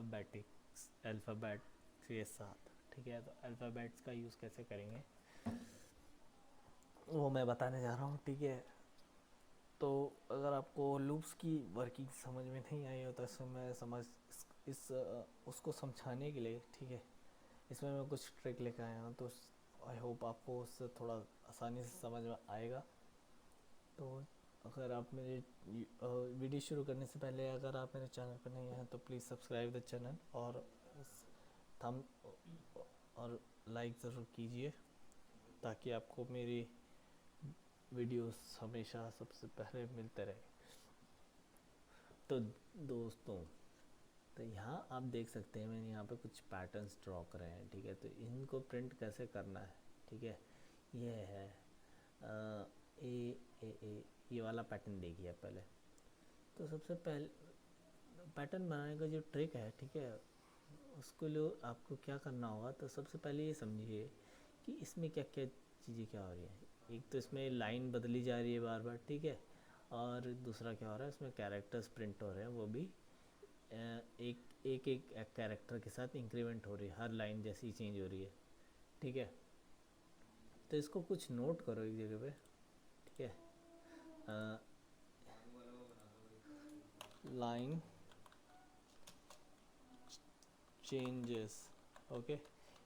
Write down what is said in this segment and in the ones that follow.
अल्फ़ाबेटिक्स, alphabet के साथ। ठीक है, तो अल्फ़ाबेट्स का यूज़ कैसे करेंगे वो मैं बताने जा रहा हूँ। ठीक है, तो अगर आपको लूप्स की वर्किंग समझ में नहीं आई हो तो इसमें मैं उसको समझाने के लिए, ठीक है, इसमें मैं कुछ ट्रिक लेकर आया हूँ, तो आई होप आपको उससे थोड़ा आसानी से समझ में आएगा। तो अगर आप मेरे वीडियो शुरू करने से पहले अगर आप मेरे चैनल पर नहीं हैं तो प्लीज़ सब्सक्राइब द चैनल और थम और लाइक ज़रूर कीजिए ताकि आपको मेरी वीडियोस हमेशा सबसे पहले मिलते रहे। तो दोस्तों, तो यहाँ आप देख सकते हैं मैंने यहाँ पे कुछ पैटर्न्स ड्रॉ करे हैं। ठीक है, तो इनको प्रिंट कैसे करना है। ठीक है, ये है ए ए ए ये वाला पैटर्न देखिए पहले। तो सबसे पहले पैटर्न बनाने का जो ट्रिक है, ठीक है, उसको लिए आपको क्या करना होगा। तो सबसे पहले ये समझिए कि इसमें क्या क्या चीज़ें क्या हो रही हैं। एक तो इसमें लाइन बदली जा रही है बार बार, ठीक है, और दूसरा क्या हो रहा है, इसमें कैरेक्टर्स प्रिंट हो रहे हैं, वो भी एक एक एक कैरेक्टर के साथ इंक्रीमेंट हो रही है, हर लाइन जैसी चेंज हो रही है। ठीक है, तो इसको कुछ नोट करो एक जगह पे। ठीक है, लाइन चेंजेस। ओके,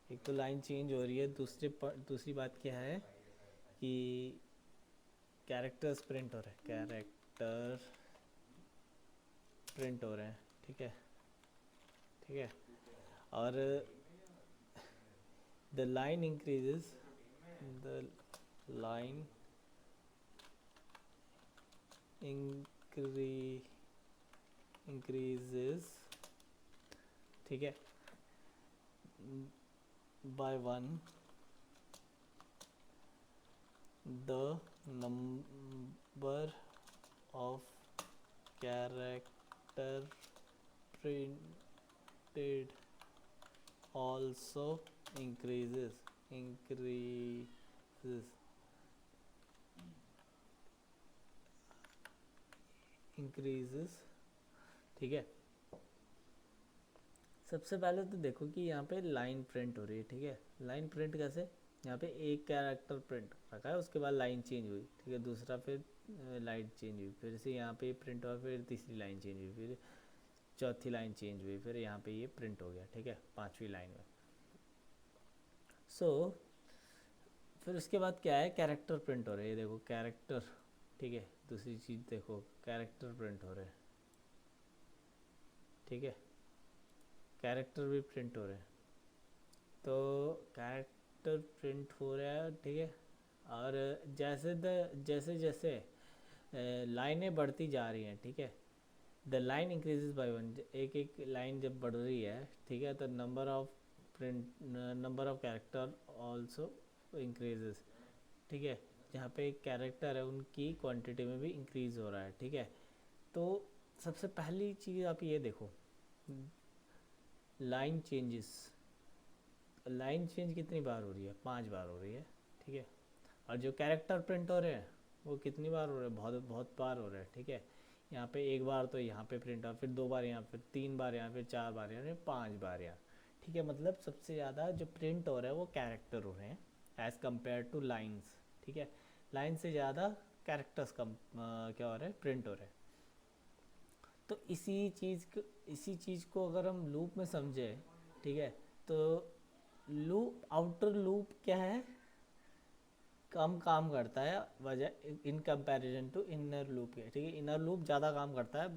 एक तो लाइन चेंज हो रही है, दूसरी बात क्या है कि कैरेक्टर्स प्रिंट हो रहे हैं, कैरेक्टर प्रिंट हो रहे हैं। ठीक है, ठीक है, और the line increases, the line increases, ठीक है, bye 1 the number of character printed also increases। ठीक है, सबसे पहले तो देखो कि यहाँ पे लाइन प्रिंट हो रही है। ठीक है, लाइन प्रिंट कैसे, यहाँ पे एक कैरेक्टर प्रिंट रखा है, उसके बाद लाइन चेंज हुई। ठीक है, दूसरा फिर लाइन चेंज हुई, फिर से यहाँ पे प्रिंट हुआ, फिर तीसरी लाइन चेंज हुई, फिर चौथी लाइन चेंज हुई, फिर यहाँ पे ये प्रिंट हो गया। ठीक है, पांचवी लाइन में। फिर उसके बाद क्या है, कैरेक्टर प्रिंट हो रहे हैं। देखो कैरेक्टर, ठीक है, दूसरी चीज़ देखो, कैरेक्टर प्रिंट हो रहे हैं। ठीक है, कैरेक्टर भी प्रिंट हो रहे हैं, तो कैरेक्टर प्रिंट हो रहा है। ठीक है, और जैसे जैसे लाइनें बढ़ती जा रही हैं, ठीक है, द लाइन इंक्रीजेज बाय 1, एक एक लाइन जब बढ़ रही है, ठीक है, तो number of character also increases. ठीक है, जहाँ पे एक कैरेक्टर है उनकी क्वांटिटी में भी इंक्रीज हो रहा है। ठीक है, तो सबसे पहली चीज़ आप ये देखो, लाइन चेंजेस, लाइन चेंज कितनी बार हो रही है, 5 बार हो रही है। ठीक है, और जो कैरेक्टर प्रिंट हो रहे हैं वो कितनी बार हो रहे हैं, बहुत बहुत बार हो रहे हैं। ठीक है, यहाँ पे एक बार तो यहाँ पे प्रिंट हुआ, फिर 2 बार यहाँ, फिर 3 बार यहाँ, फिर 4 बार यहाँ, फिर 5 बार यहाँ। ठीक है, मतलब सबसे ज़्यादा जो प्रिंट हो रहा है वो कैरेक्टर हो रहे हैं एज़ कम्पेयर टू लाइन्स। ठीक है, लाइन से ज़्यादा कैरेक्टर्स कम क्या हो रहे हैं, प्रिंट हो रहे हैं। तो इसी चीज़ को अगर हम लूप में समझे, ठीक है, तो लूप, आउटर लूप क्या है, कम काम करता है वजह in comparison to inner loop के। ठीक है, इनर लूप ज़्यादा काम करता है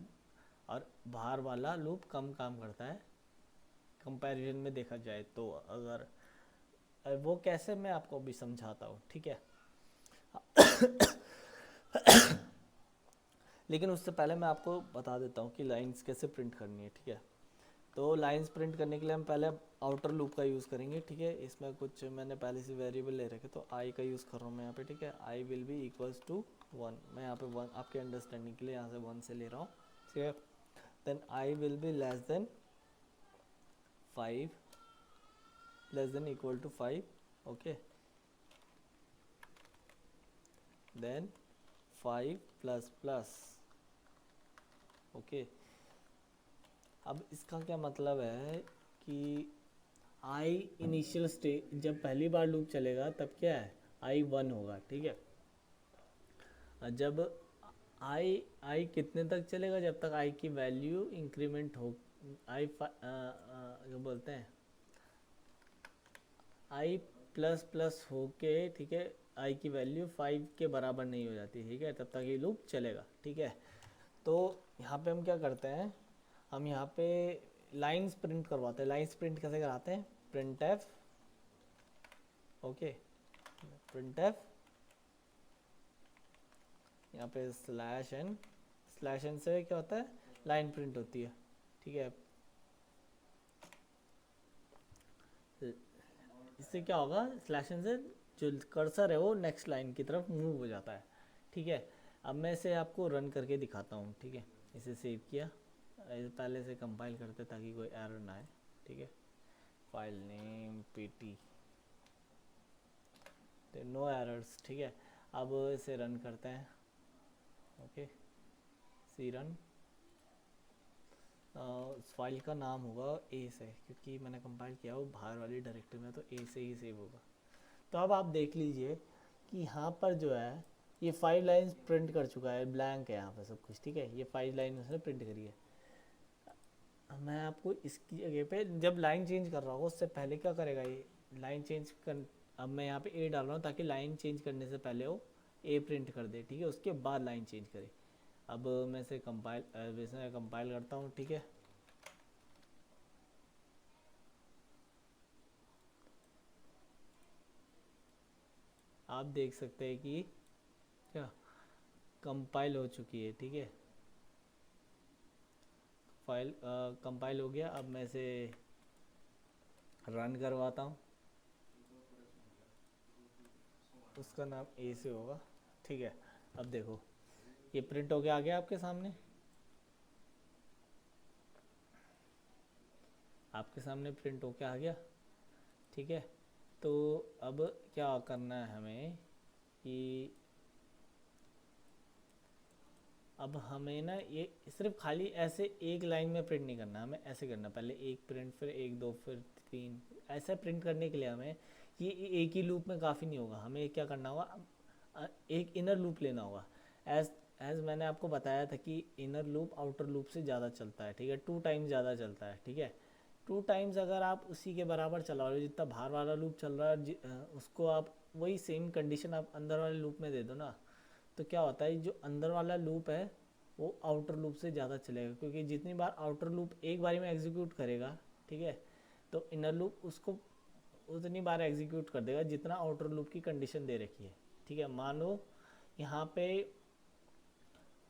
और बाहर वाला लूप कम काम करता है कंपैरिजन में देखा जाए तो। अगर वो कैसे, मैं आपको अभी समझाता हूँ। ठीक है, लेकिन उससे पहले मैं आपको बता देता हूँ कि लाइंस कैसे प्रिंट करनी है। ठीक है, तो लाइंस प्रिंट करने के लिए हम पहले आउटर लूप का यूज़ करेंगे। ठीक है, इसमें कुछ मैंने पहले से वेरिएबल ले रखे, तो आई का यूज़ कर रहा हूँ मैं यहाँ पे। ठीक है, i will be equals to 1, मैं यहाँ पे 1 आपके अंडरस्टैंडिंग के लिए यहाँ से 1 से ले रहा हूँ। ठीक है, then i will be less than 5, less than equal to 5। Okay, then 5 plus plus. ओके, अब इसका क्या मतलब है कि आई इनिशियल स्टेज, जब पहली बार लूप चलेगा तब क्या है, आई वन होगा, ठीक है। जब आई कितने तक चलेगा, जब तक आई की वैल्यू इंक्रीमेंट हो, आई जो बोलते हैं आई प्लस प्लस होके, ठीक है, आई की वैल्यू 5 के बराबर नहीं हो जाती, ठीक है, तब तक ये लूप चलेगा, ठीक है। तो यहाँ पे हम क्या करते हैं, हम यहाँ पे लाइंस प्रिंट करवाते हैं। लाइंस प्रिंट कैसे कराते हैं, print F, okay, print F, यहाँ पे स्लैश एन से क्या होता है, लाइन प्रिंट होती है, ठीक है। इससे क्या होगा, स्लैश एन से जो कर्सर है वो नेक्स्ट लाइन की तरफ मूव हो जाता है, ठीक है। अब मैं इसे आपको रन करके दिखाता हूँ, ठीक है। इसे सेव किया, पहले से कंपाइल करते ताकि कोई एरर ना आए, ठीक है। File name pt, no errors, ठीक है। अब इसे रन करते हैं, ओके, सी रन। उस फाइल का नाम होगा ए से, क्योंकि मैंने कंपाइल किया वो बाहर वाली डायरेक्टरी में, तो ए से ही सेव होगा। तो अब आप देख लीजिए कि यहाँ पर जो है ये 5 लाइन्स प्रिंट कर चुका है, ब्लैंक है यहाँ पर सब कुछ, ठीक है। ये 5 लाइन उसने प्रिंट करी है। मैं आपको इसकी जगह पे जब लाइन चेंज कर रहा हूँ उससे पहले क्या करेगा ये, लाइन चेंज कर, अब मैं यहाँ पे ए डाल रहा हूँ ताकि लाइन चेंज करने से पहले वो ए प्रिंट कर दे, ठीक है, उसके बाद लाइन चेंज करे। अब मैं इसे कंपाइल करता हूँ, ठीक है। आप देख सकते हैं कि क्या कंपाइल हो चुकी है, ठीक है। फाइल कंपाइल हो गया। अब मैं इसे रन करवाता हूँ, उसका नाम ए से होगा, ठीक है। अब देखो ये प्रिंट होके आ गया आपके सामने, आपके सामने प्रिंट होके आ गया, ठीक है। तो अब क्या करना है हमें कि अब हमें ना ये सिर्फ खाली ऐसे एक लाइन में प्रिंट नहीं करना, हमें ऐसे करना, पहले एक प्रिंट, फिर एक, दो, फिर तीन, ऐसा प्रिंट करने के लिए हमें ये एक ही लूप में काफ़ी नहीं होगा, हमें क्या करना होगा, एक इनर लूप लेना होगा। एज एज मैंने आपको बताया था कि इनर लूप आउटर लूप से ज़्यादा चलता है, ठीक है, 2 टाइम्स ज़्यादा चलता है, ठीक है। 2 टाइम्स अगर आप उसी के बराबर चला रहे हो जितना बाहर वाला लूप चल रहा है, उसको आप वही सेम कंडीशन आप अंदर वाले लूप में दे दो ना, तो क्या होता है जो अंदर वाला लूप है वो आउटर लूप से ज़्यादा चलेगा, क्योंकि जितनी बार आउटर लूप एक बारी में एग्जीक्यूट करेगा, ठीक है, तो इनर लूप उसको उतनी बार एग्जीक्यूट कर देगा जितना आउटर लूप की कंडीशन दे रखी है, ठीक है। मानो यहाँ पे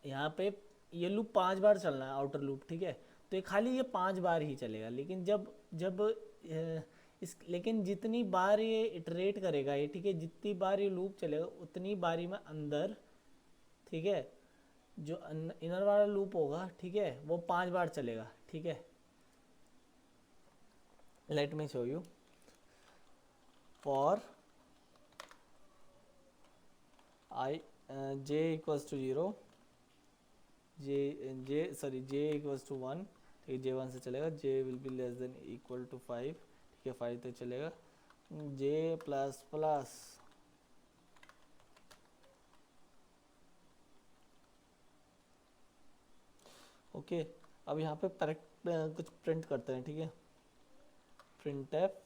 यहाँ पे ये लूप 5 बार चलना है आउटर लूप, ठीक है, तो ये खाली ये 5 बार ही चलेगा। लेकिन जब जब लेकिन जितनी बार ये इटरेट करेगा ये, ठीक है, जितनी बार ये लूप चलेगा उतनी बारी में अंदर, ठीक है, जो इनर वाला लूप होगा, ठीक है, वो 5 बार चलेगा, ठीक है। Let me show you. For I J equals to 0, J equals to 1, ठीक है, जे 1 से चलेगा, J will be less than equal to 5, ठीक है, 5 तक चलेगा, जे प्लस प्लस, ओके। अब यहाँ पे कुछ प्रिंट करते हैं, ठीक है, print F,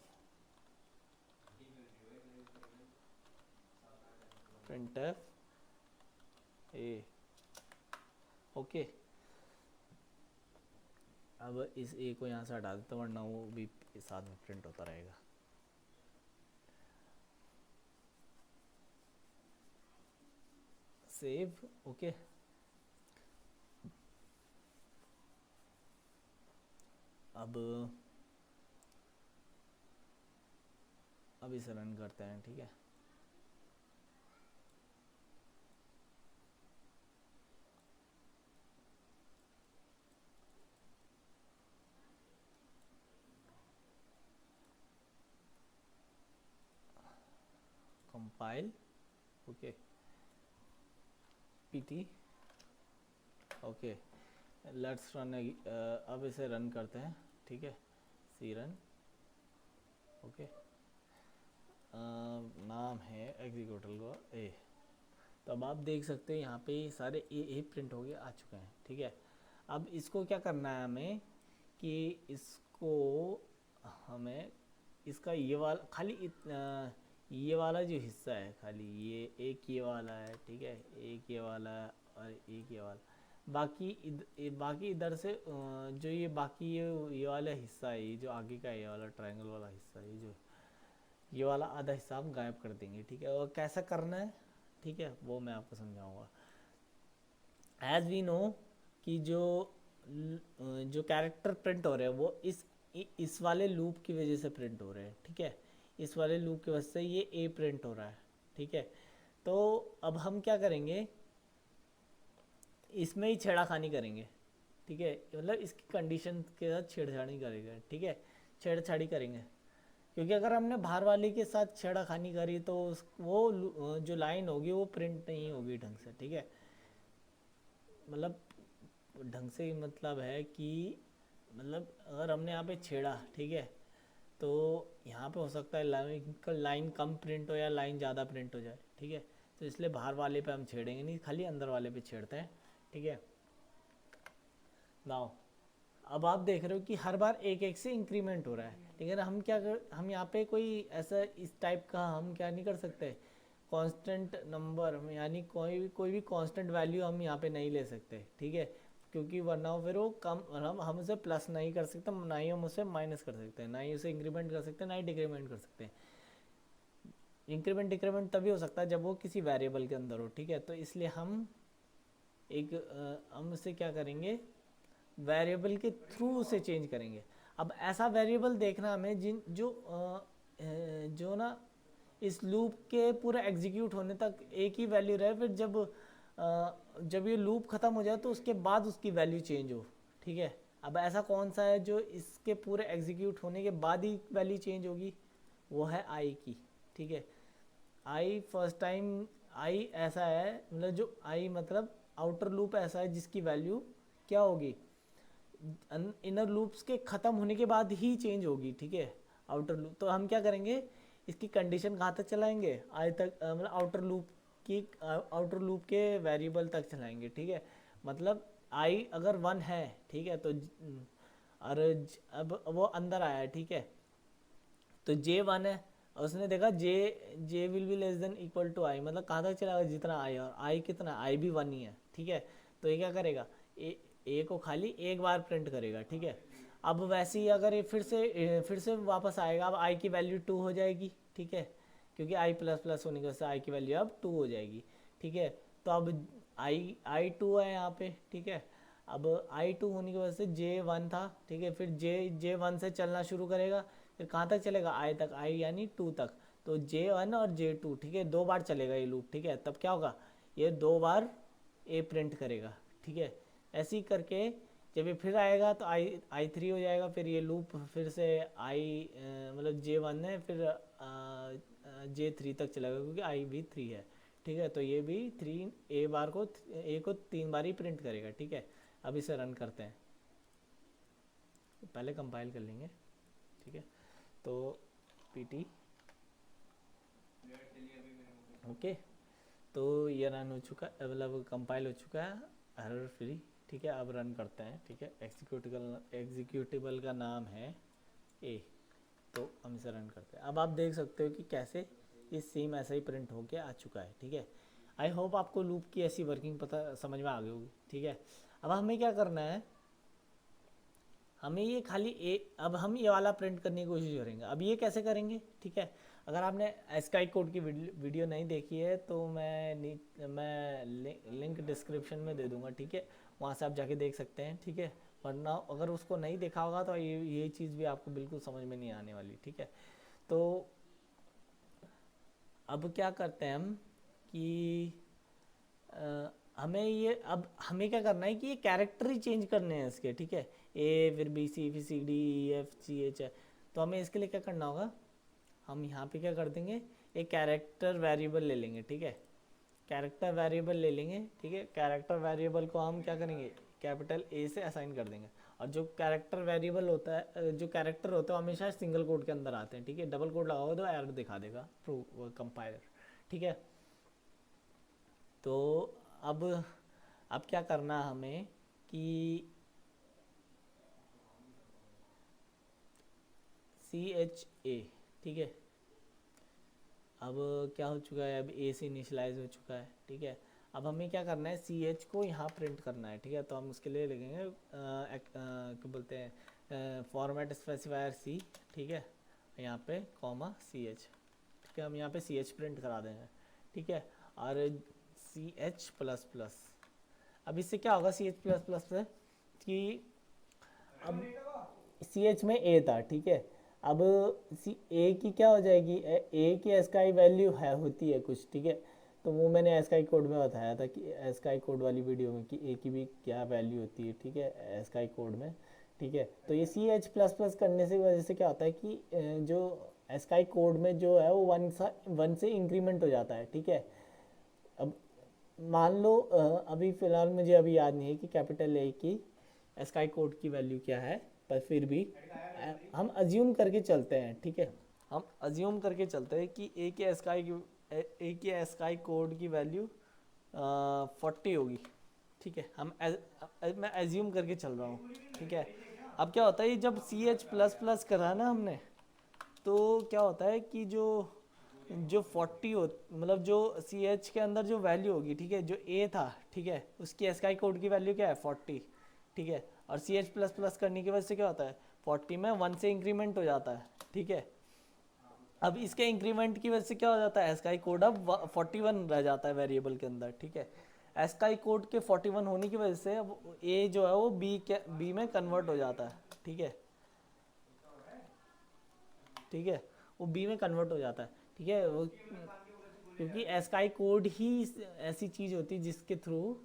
print F A, okay. अब इस ए को यहाँ से हटा देता हूँ वरना वो भी साथ में प्रिंट होता रहेगा। Save, okay. अब इसे रन करते हैं, ठीक है। Compile, okay, pt, okay. Let's run. अब इसे रन करते हैं, ठीक है, सी रन। ओके, नाम है एग्जीक्यूटिव का ए। तो अब आप देख सकते हैं यहाँ पे सारे ए प्रिंट हो गए आ चुके हैं, ठीक है। अब इसको क्या करना है हमें कि इसको हमें इसका ये वाला खाली ये वाला जो हिस्सा है खाली ये एक ये वाला है, ठीक है, एक ये वाला है और एक ये वाला, बाकी इधर से जो ये बाकी ये वाला हिस्सा है, ये जो आगे का ये वाला ट्रायंगल वाला हिस्सा है, ये वाला आधा हिस्सा हम गायब कर देंगे, ठीक है। और कैसा करना है, ठीक है, वो मैं आपको समझाऊंगा। एज वी नो कि जो कैरेक्टर प्रिंट हो रहे हैं वो इस वाले लूप की वजह से प्रिंट हो रहे हैं, ठीक है। इस वाले लूप की वजह से ये ए प्रिंट हो रहा है, ठीक है। तो अब हम क्या करेंगे, इसमें ही छेड़ाखानी करेंगे, ठीक है, मतलब इसकी कंडीशन के साथ छेड़छाड़ी करेंगे, ठीक है, छेड़छाड़ी करेंगे। क्योंकि अगर हमने बाहर वाले के साथ छेड़ाखानी करी तो वो जो लाइन होगी वो प्रिंट नहीं होगी ढंग से, ठीक है। मतलब ढंग से मतलब है कि मतलब अगर हमने यहाँ पे छेड़ा, ठीक है, तो यहाँ पे हो सकता है लाइन कम प्रिंट हो या लाइन ज़्यादा प्रिंट हो जाए, ठीक है। तो इसलिए बाहर वाले पे हम छेड़ेंगे नहीं, खाली अंदर वाले पे छेड़ते हैं, ठीक है। नाउ अब आप देख रहे हो कि हर बार एक एक से इंक्रीमेंट हो रहा है, ठीक है ना। हम यहाँ पे कोई ऐसा इस टाइप का हम क्या नहीं कर सकते, कांस्टेंट नंबर यानी कोई भी कांस्टेंट वैल्यू हम यहाँ पे नहीं ले सकते, ठीक है। क्योंकि वरना फिर वो कम हम उसे प्लस नहीं कर सकते, ना ही हम उसे माइनस कर सकते हैं, ना ही उसे इंक्रीमेंट कर सकते हैं, ना ही डिक्रीमेंट कर सकते हैं। इंक्रीमेंट डिक्रीमेंट तभी हो सकता है जब वो किसी वेरिएबल के अंदर हो, ठीक है। तो इसलिए हम उसे क्या करेंगे, वेरिएबल के थ्रू उसे चेंज करेंगे। अब ऐसा वेरिएबल देखना हमें जो ना इस लूप के पूरा एग्जीक्यूट होने तक एक ही वैल्यू रहे, फिर जब ये लूप ख़त्म हो जाए तो उसके बाद उसकी वैल्यू चेंज हो, ठीक है। अब ऐसा कौन सा है जो इसके पूरे एग्जीक्यूट होने के बाद ही वैल्यू चेंज होगी, वो है आई की, ठीक है। आई फर्स्ट टाइम आई ऐसा है, मतलब जो आई मतलब आउटर लूप ऐसा है जिसकी वैल्यू क्या होगी, इनर लूप्स के ख़त्म होने के बाद ही चेंज होगी, ठीक है, आउटर लूप। तो हम क्या करेंगे, इसकी कंडीशन कहाँ तक चलाएंगे, आई तक, मतलब आउटर लूप के वेरिएबल तक चलाएंगे, ठीक है। मतलब आई अगर 1 है, ठीक है, तो अब वो अंदर आया है, ठीक है, तो जे 1 है और उसने देखा J will be less than equal to I, मतलब कहाँ तक चलाएगा, जितना आई, और आई कितना, आई भी 1 ही है, ठीक है। तो ये क्या करेगा, ए को खाली एक बार प्रिंट करेगा, ठीक है। अब वैसे ही अगर ये फिर से वापस आएगा, अब आई की वैल्यू 2 हो जाएगी, ठीक है, क्योंकि आई प्लस प्लस होने की वजह से आई की वैल्यू अब 2 हो जाएगी, ठीक है। तो अब आई 2 है यहाँ पे, ठीक है। अब आई 2 होने की वजह से जे 1 था, ठीक है, फिर जे 1 से चलना शुरू करेगा, फिर कहाँ तक चलेगा, आई तक, आई यानी 2 तक। तो जे 1 और जे 2, ठीक है, 2 बार चलेगा ये लूप, ठीक है। तब क्या होगा, ये 2 बार ए प्रिंट करेगा, ठीक है। ऐसे ही करके जब ये फिर आएगा तो आई 3 हो जाएगा, फिर ये लूप फिर से मतलब जे 1 है, फिर जे 3 तक चलेगा क्योंकि आई भी 3 है, ठीक है। तो ये भी 3 ए को 3 बार ही प्रिंट करेगा, ठीक है। अब इसे रन करते हैं, पहले कंपाइल कर लेंगे, ठीक है। तो पीटी ओके, तो ये रन हो चुका है, मतलब कंपाइल हो चुका है, एरर फ्री, ठीक है। अब रन करते हैं, ठीक है। एग्जीक्यूटिबल का नाम है ए, तो हम इसे रन करते हैं। अब आप देख सकते हो कि कैसे ये सेम ऐसा ही प्रिंट होके आ चुका है, ठीक है। आई होप आपको लूप की ऐसी वर्किंग पता समझ में आ गई होगी, ठीक है। अब हमें क्या करना है, हमें ये खाली अब हम ये वाला प्रिंट करने की कोशिश करेंगे। अब ये कैसे करेंगे, ठीक है। अगर आपने स्काई कोड की वीडियो नहीं देखी है तो मैं लिंक डिस्क्रिप्शन में दे दूंगा, ठीक है, वहाँ से आप जाके देख सकते हैं, ठीक है। वरना अगर उसको नहीं देखा होगा तो ये चीज़ भी आपको बिल्कुल समझ में नहीं आने वाली, ठीक है। तो अब क्या करते हैं हम कि हमें क्या करना है कि ये कैरेक्टर ही चेंज करने हैं इसके, ठीक है। ए फिर बी सी फिर C D E F G H है। तो हमें इसके लिए क्या करना होगा, हम यहाँ पे क्या कर देंगे, एक कैरेक्टर वेरिएबल ले लेंगे, ठीक है। कैरेक्टर वेरिएबल ले लेंगे, ठीक है। कैरेक्टर वेरिएबल को हम क्या करेंगे, कैपिटल ए से असाइन कर देंगे। और जो कैरेक्टर वेरिएबल होता है, जो कैरेक्टर होता है हमेशा सिंगल कोड के अंदर आते हैं, ठीक है। डबल कोड लगाओगे तो एरर दिखा देगा कंपाइलर, ठीक है। तो अब अब क्या करना है हमें कि CHA, ठीक है। अब क्या हो चुका है, अब ए से इनिशलाइज हो चुका है, ठीक है। अब हमें क्या करना है, CH को यहाँ प्रिंट करना है, ठीक है। तो हम उसके लिए लिखेंगे क्या बोलते हैं, फॉर्मेट स्पेसिफायर C, ठीक है, यहाँ पे कॉमा CH, ठीक है। हम यहाँ पे CH प्रिंट करा देंगे, ठीक है। और CH प्लस प्लस, अब इससे क्या होगा CH प्लस प्लस से कि अब CH में A था, ठीक है। अब A की क्या हो जाएगी, A की एस्काई वैल्यू है होती है कुछ, ठीक है। तो वो मैंने एस्काई कोड में बताया था कि एस्काई कोड वाली वीडियो में कि A की भी क्या वैल्यू होती है, ठीक है, एस्काई कोड में, ठीक है। तो ये CH प्लस प्लस करने से वजह से क्या होता है कि जो एस्काई कोड में जो है वो वन से इंक्रीमेंट हो जाता है, ठीक है। अब मान लो अभी फ़िलहाल मुझे अभी याद नहीं है कि कैपिटल ए की एस्काई कोड की वैल्यू क्या है, पर फिर भी हम अज्यूम करके चलते हैं, ठीक है। हम अज्यूम करके चलते हैं कि ए की एस्काई कोड की वैल्यू 40 होगी, ठीक है। मैं एज्यूम करके चल रहा हूँ, ठीक है। अब क्या होता है, ये जब CH प्लस प्लस करा ना हमने, तो क्या होता है कि जो जो 40 हो, मतलब जो CH के अंदर जो वैल्यू होगी, ठीक है, जो A था, ठीक है, उसकी एस्काई कोड की वैल्यू क्या है 40, ठीक है। और CH प्लस प्लस करने की वजह से क्या होता है, 40 में 1 से इंक्रीमेंट हो जाता है, ठीक है। अब इसके इंक्रीमेंट की वजह से क्या हो जाता है, एस्काई कोड अब 41 रह जाता है वेरिएबल के अंदर, ठीक है। एस्काई कोड के 41 होने की वजह से अब A जो है वो B में कन्वर्ट हो जाता है, ठीक है, ठीक है। वो B में कन्वर्ट हो जाता है, ठीक है। वो क्योंकि एस्काई कोड ही ऐसी चीज़ होती है जिसके थ्रू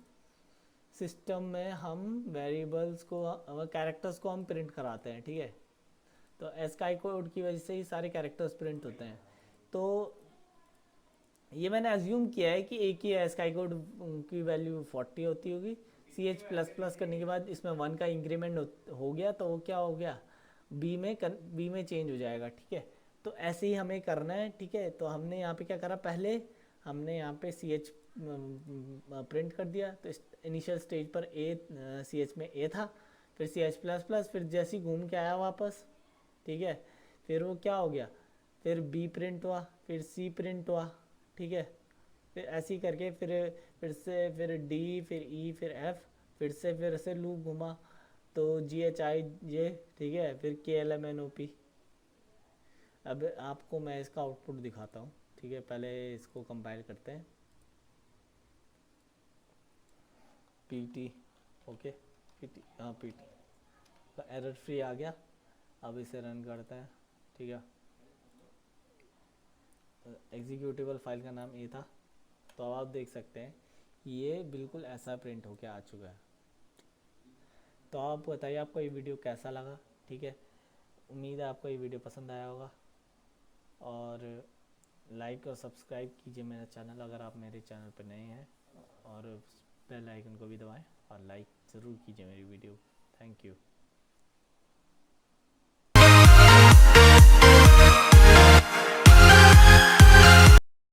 सिस्टम में हम वेरिएबल्स को, कैरेक्टर्स को हम प्रिंट कराते हैं, ठीक है। तो एस्काई कोड की वजह से ही सारे कैरेक्टर्स प्रिंट होते हैं। तो ये मैंने अज्यूम किया है कि एक ही एस्काई कोड की वैल्यू 40 होती होगी। CH प्लस प्लस करने के बाद इसमें 1 का इंक्रीमेंट हो गया, तो वो क्या हो गया, बी में चेंज हो जाएगा, ठीक है। तो ऐसे ही हमें करना है, ठीक है। तो हमने यहाँ पे क्या करा, पहले हमने यहाँ पे CH प्रिंट कर दिया। तो इनिशियल स्टेज पर CH में A था, फिर CH प्लस प्लस, फिर जैसे ही घूम के आया वापस, ठीक है, फिर वो क्या हो गया, फिर B प्रिंट हुआ, फिर C प्रिंट हुआ, ठीक है। फिर ऐसे ही करके फिर से फिर D, फिर E, फिर F, फिर से लूप घुमा, तो GHIJ, ठीक है, फिर KLMNOP। अब आपको मैं इसका आउटपुट दिखाता हूँ, ठीक है। पहले इसको कंपाइल करते हैं, PT, ओके, PT, हाँ PT, तो एरर फ्री आ गया। अब इसे रन करते हैं, ठीक है। एग्जीक्यूटिबल फाइल का नाम ये था। तो अब आप देख सकते हैं ये बिल्कुल ऐसा प्रिंट होके आ चुका है। तो आप बताइए आपको ये वीडियो कैसा लगा, ठीक है। उम्मीद है आपको ये वीडियो पसंद आया होगा, और लाइक और सब्सक्राइब कीजिए मेरा चैनल अगर आप मेरे चैनल पर नए हैं, और बेल आइकन को भी दबाएं और लाइक ज़रूर कीजिए मेरी वीडियो। Thank you.